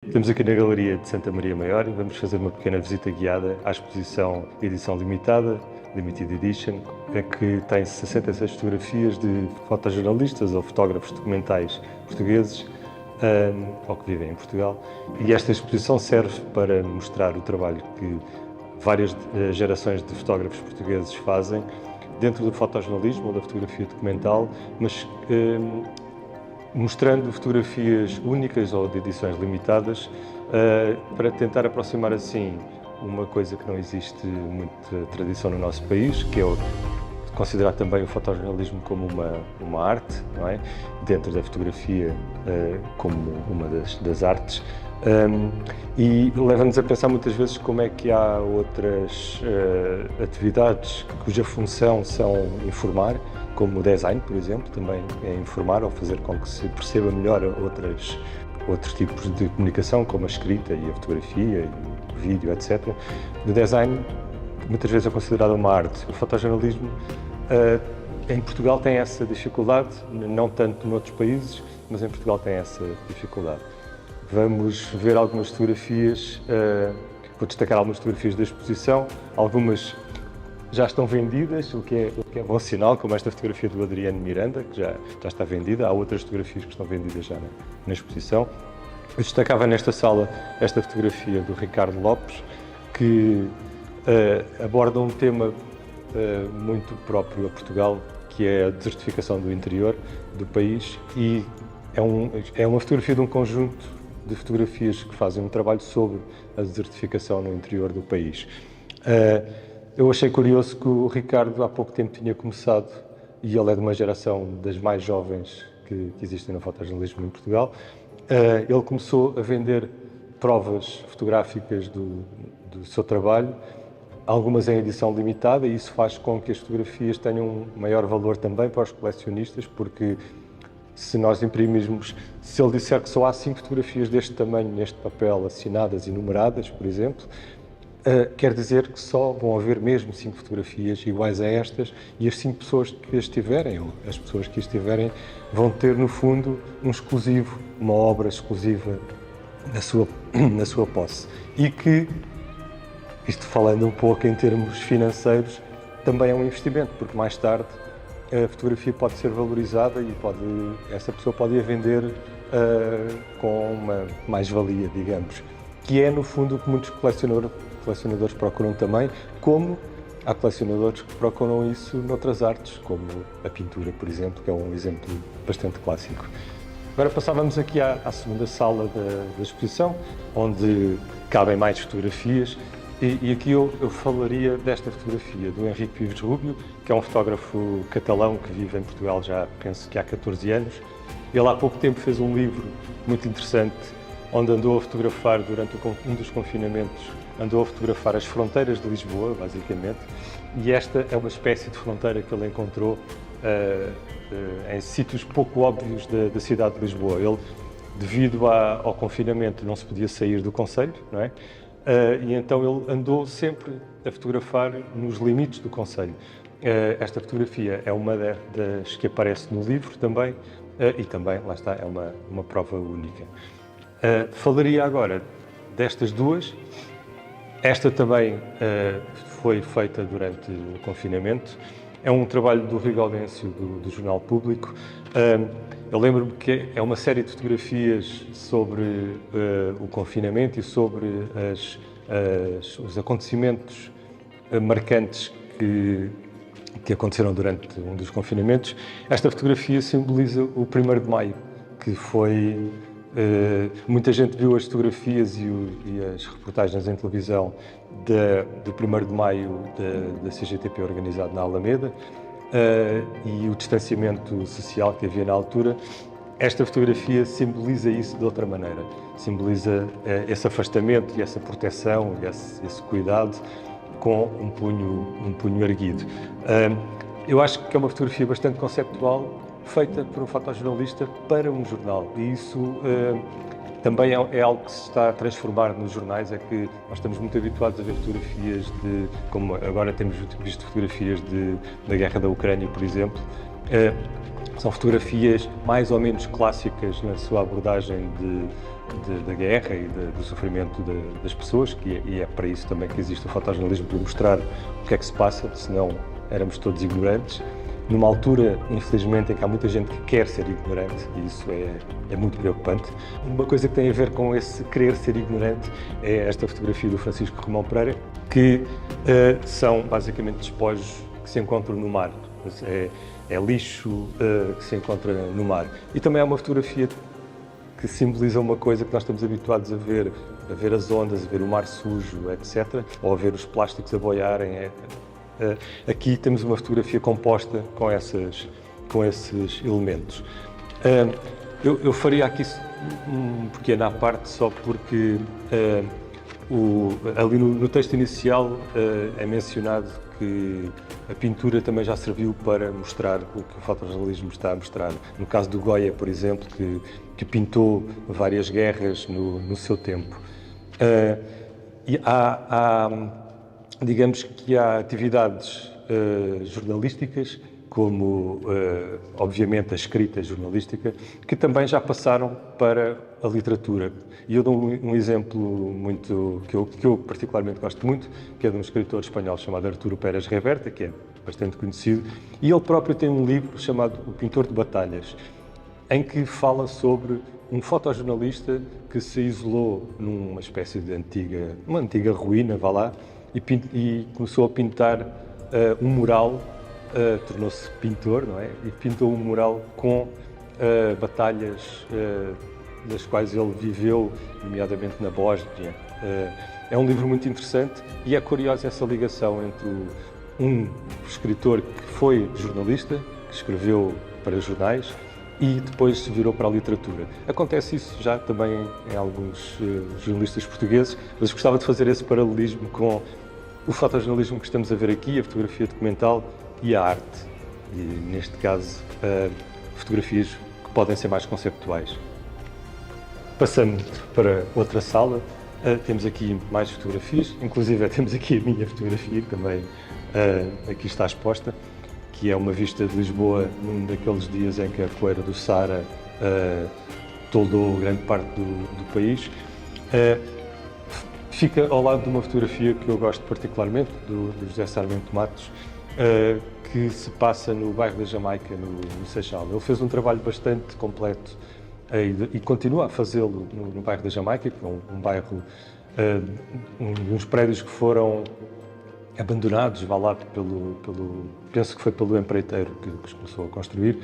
Estamos aqui na Galeria de Santa Maria Maior e vamos fazer uma pequena visita guiada à exposição Edição Limitada, Limited Edition, que tem 66 fotografias de fotojornalistas ou fotógrafos documentais portugueses ou que vivem em Portugal. E esta exposição serve para mostrar o trabalho que várias gerações de fotógrafos portugueses fazem dentro do fotojornalismo ou da fotografia documental, mas mostrando fotografias únicas ou de edições limitadas para tentar aproximar assim uma coisa que não existe muita tradição no nosso país, que é considerar também o fotojornalismo como uma arte, não é? Dentro da fotografia como uma das artes. E leva-nos a pensar muitas vezes como é que há outras atividades cuja função são informar, como o design, por exemplo, também é informar ou fazer com que se perceba melhor outros tipos de comunicação, como a escrita e a fotografia e o vídeo, etc. O design muitas vezes é considerado uma arte. O fotojornalismo em Portugal tem essa dificuldade, não tanto noutros países, mas em Portugal tem essa dificuldade. Vamos ver algumas fotografias, vou destacar algumas fotografias da exposição, algumas já estão vendidas, o que é bom sinal, como esta fotografia do Adriano Miranda, que já está vendida. Há outras fotografias que estão vendidas já na exposição. Eu destacava nesta sala esta fotografia do Ricardo Lopes, que aborda um tema muito próprio a Portugal, que é a desertificação do interior do país, e é uma fotografia de um conjunto de fotografias que fazem um trabalho sobre a desertificação no interior do país. Eu achei curioso que o Ricardo há pouco tempo tinha começado, e ele é de uma geração das mais jovens que existem no fotojornalismo em Portugal. Ele começou a vender provas fotográficas do seu trabalho, algumas em edição limitada, e isso faz com que as fotografias tenham um maior valor também para os colecionistas, porque se nós imprimirmos, se ele disser que só há 5 fotografias deste tamanho neste papel, assinadas e numeradas, por exemplo, quer dizer que só vão haver mesmo 5 fotografias iguais a estas, e as 5 pessoas que as tiverem, ou as pessoas que as tiverem, vão ter no fundo um exclusivo, uma obra exclusiva na sua posse. E que, isto falando um pouco em termos financeiros, também é um investimento, porque mais tarde a fotografia pode ser valorizada e essa pessoa pode ir vender com uma mais-valia, digamos, que é no fundo o que muitos colecionadores procuram também, como há colecionadores que procuram isso noutras artes, como a pintura, por exemplo, que é um exemplo bastante clássico. Agora passávamos aqui à segunda sala da exposição, onde cabem mais fotografias, e aqui eu falaria desta fotografia do Henrique Vives Rubio, que é um fotógrafo catalão que vive em Portugal já, penso que há 14 anos. Ele há pouco tempo fez um livro muito interessante, onde andou a fotografar durante um dos confinamentos, andou a fotografar as fronteiras de Lisboa, basicamente, e esta é uma espécie de fronteira que ele encontrou em sítios pouco óbvios da cidade de Lisboa. Ele, devido ao confinamento, não se podia sair do concelho, não é? E então ele andou sempre a fotografar nos limites do concelho. Esta fotografia é uma das que aparece no livro também, e também, lá está, é uma prova única. Falaria agora destas duas. Esta também foi feita durante o confinamento. É um trabalho do Rui Gaudêncio, do Jornal Público. Eu lembro-me que é uma série de fotografias sobre o confinamento e sobre os acontecimentos marcantes que aconteceram durante um dos confinamentos. Esta fotografia simboliza o 1º de Maio, que foi... muita gente viu as fotografias e as reportagens em televisão do 1º de Maio da CGTP organizado na Alameda e o distanciamento social que havia na altura. Esta fotografia simboliza isso de outra maneira, simboliza esse afastamento e essa proteção e esse cuidado com um punho erguido. Eu acho que é uma fotografia bastante conceptual, feita por um fotojornalista para um jornal, e isso também é algo que se está a transformar nos jornais. É que nós estamos muito habituados a ver fotografias como agora temos visto fotografias da guerra da Ucrânia, por exemplo. São fotografias mais ou menos clássicas na sua abordagem da guerra e do sofrimento das pessoas, e é para isso também que existe o fotojornalismo, para mostrar o que é que se passa, senão éramos todos ignorantes. Numa altura, infelizmente, em que há muita gente que quer ser ignorante, e isso é muito preocupante. Uma coisa que tem a ver com esse querer ser ignorante é esta fotografia do Francisco Romão Pereira, que são basicamente despojos que se encontram no mar. É lixo que se encontra no mar. E também é uma fotografia que simboliza uma coisa que nós estamos habituados a ver as ondas, a ver o mar sujo, etc., ou a ver os plásticos a boiarem. Aqui temos uma fotografia composta com esses elementos. Eu faria aqui um pequeno à parte, só porque ali no texto inicial é mencionado que a pintura também já serviu para mostrar o que o fotojornalismo está a mostrar. No caso do Goya, por exemplo, que pintou várias guerras no seu tempo. E digamos que há atividades jornalísticas, como, obviamente, a escrita jornalística, que também já passaram para a literatura. E eu dou um exemplo que eu particularmente gosto muito, que é de um escritor espanhol chamado Arturo Pérez Reverte, que é bastante conhecido, e ele próprio tem um livro chamado O Pintor de Batalhas, em que fala sobre um fotojornalista que se isolou numa espécie de uma antiga ruína, vá lá, e começou a pintar um mural, tornou-se pintor, não é? E pintou um mural com batalhas das quais ele viveu, nomeadamente na Bósnia. É um livro muito interessante e é curiosa essa ligação entre um escritor que foi jornalista, que escreveu para jornais, e depois se virou para a literatura. Acontece isso já também em alguns jornalistas portugueses, mas gostava de fazer esse paralelismo com o fotojornalismo que estamos a ver aqui, a fotografia documental e a arte. E, neste caso, fotografias que podem ser mais conceptuais. Passando para outra sala, temos aqui mais fotografias, inclusive temos aqui a minha fotografia, que também aqui está exposta, que é uma vista de Lisboa num daqueles dias em que a poeira do Saara toldou grande parte do país. Fica ao lado de uma fotografia que eu gosto particularmente, do José Sarmento Matos, que se passa no bairro da Jamaica, no Seixal. Ele fez um trabalho bastante completo e continua a fazê-lo no bairro da Jamaica, que é um bairro, uns prédios que foram abandonados, vá lá, penso que foi pelo empreiteiro que os começou a construir,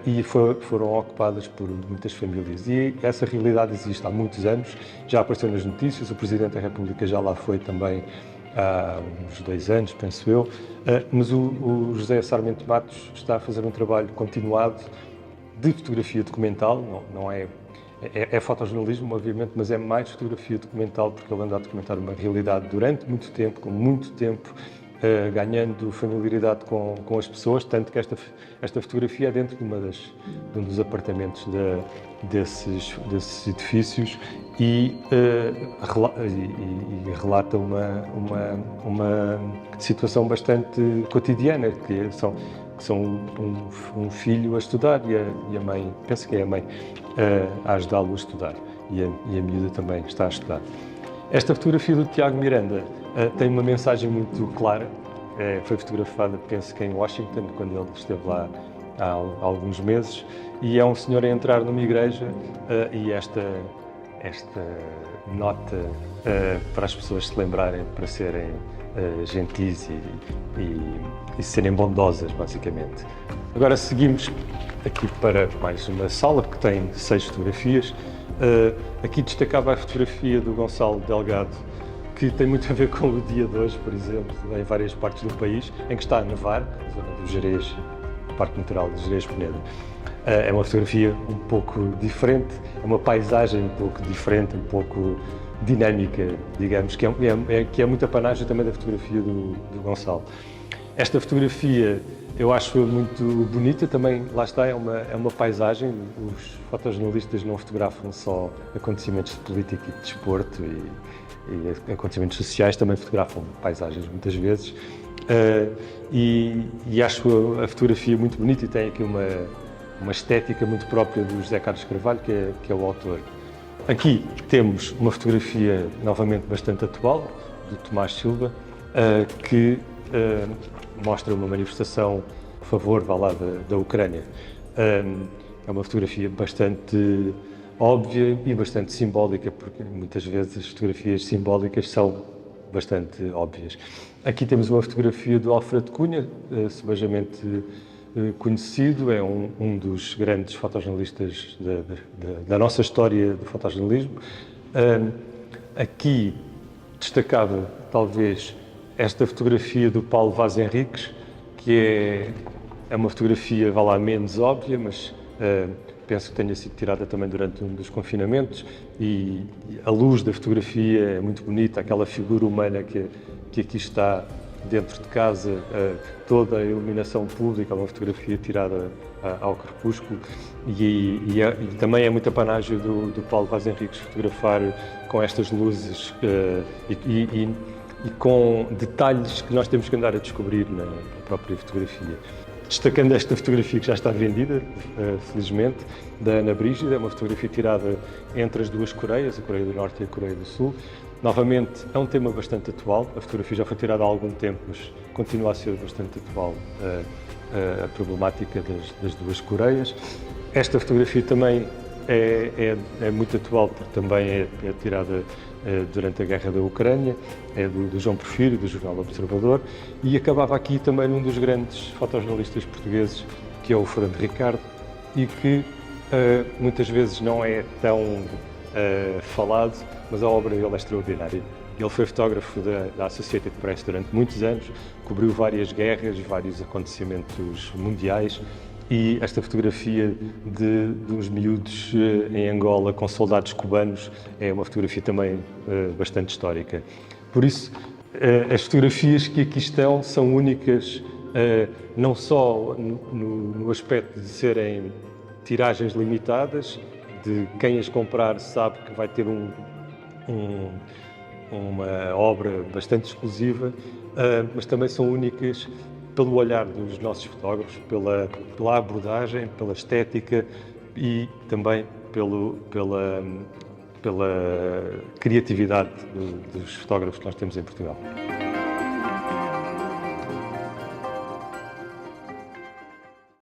e foram ocupadas por muitas famílias. E essa realidade existe há muitos anos, já apareceu nas notícias, o Presidente da República já lá foi também há uns 2 anos, penso eu, mas o José Sarmento Matos está a fazer um trabalho continuado de fotografia documental, não é fotojornalismo, obviamente, mas é mais fotografia documental, porque ele anda a documentar uma realidade durante muito tempo, com muito tempo, ganhando familiaridade com as pessoas, tanto que esta fotografia é dentro de um dos apartamentos desses edifícios e relata uma situação bastante cotidiana, que são um filho a estudar e a mãe, penso que é a mãe, a ajudá-lo a estudar, e a miúda também está a estudar. Esta fotografia do Tiago Miranda tem uma mensagem muito clara. Foi fotografada, penso que em Washington, quando ele esteve lá há alguns meses, e é um senhor a entrar numa igreja e esta nota para as pessoas se lembrarem, para serem gentis e serem bondosas, basicamente. Agora seguimos aqui para mais uma sala que tem 6 fotografias. Aqui destacava a fotografia do Gonçalo Delgado, que tem muito a ver com o dia de hoje, por exemplo, em várias partes do país, em que está a nevar, na zona do Gerês, Parque Natural de Gerês Penedo. É uma fotografia um pouco diferente, é uma paisagem um pouco diferente, um pouco dinâmica, digamos, que é muita panagem também da fotografia do Gonçalo. Esta fotografia eu acho muito bonita também, lá está, é uma paisagem. Os fotojornalistas não fotografam só acontecimentos de política e de desporto e acontecimentos sociais, também fotografam paisagens muitas vezes. E acho a fotografia muito bonita e tem aqui uma estética muito própria do José Carlos Carvalho, que é o autor. Aqui temos uma fotografia novamente bastante atual, do Tomás Silva, que mostra uma manifestação a favor, vá lá, da Ucrânia. É uma fotografia bastante óbvia e bastante simbólica, porque muitas vezes as fotografias simbólicas são bastante óbvias. Aqui temos uma fotografia do Alfredo Cunha, sebejamente conhecido, é um dos grandes fotojornalistas da nossa história do fotojornalismo. Aqui destacava, talvez, esta fotografia do Paulo Vaz Henriques, que é uma fotografia, vá lá, menos óbvia, mas penso que tenha sido tirada também durante um dos confinamentos, e a luz da fotografia é muito bonita, aquela figura humana que aqui está dentro de casa, toda a iluminação pública, uma fotografia tirada ao crepúsculo, e também é muito apanágio do Paulo Vaz Henriques fotografar com estas luzes e com detalhes que nós temos que andar a descobrir na própria fotografia. Destacando esta fotografia que já está vendida, felizmente, da Ana Brígida, é uma fotografia tirada entre as duas Coreias, a Coreia do Norte e a Coreia do Sul. Novamente, é um tema bastante atual, a fotografia já foi tirada há algum tempo, mas continua a ser bastante atual a problemática das duas Coreias. Esta fotografia também é muito atual, porque também é tirada durante a guerra da Ucrânia, é do João Porfírio, do Jornal Observador, e acabava aqui também num dos grandes fotojornalistas portugueses, que é o Fernando Ricardo, e que muitas vezes não é tão falado, mas a obra dele é extraordinária. Ele foi fotógrafo da Associated Press durante muitos anos, cobriu várias guerras, vários acontecimentos mundiais, e esta fotografia de uns miúdos em Angola com soldados cubanos é uma fotografia também bastante histórica. Por isso, as fotografias que aqui estão são únicas, não só no aspecto de serem tiragens limitadas, de quem as comprar sabe que vai ter uma obra bastante exclusiva, mas também são únicas pelo olhar dos nossos fotógrafos, pela abordagem, pela estética e também pela criatividade dos fotógrafos que nós temos em Portugal.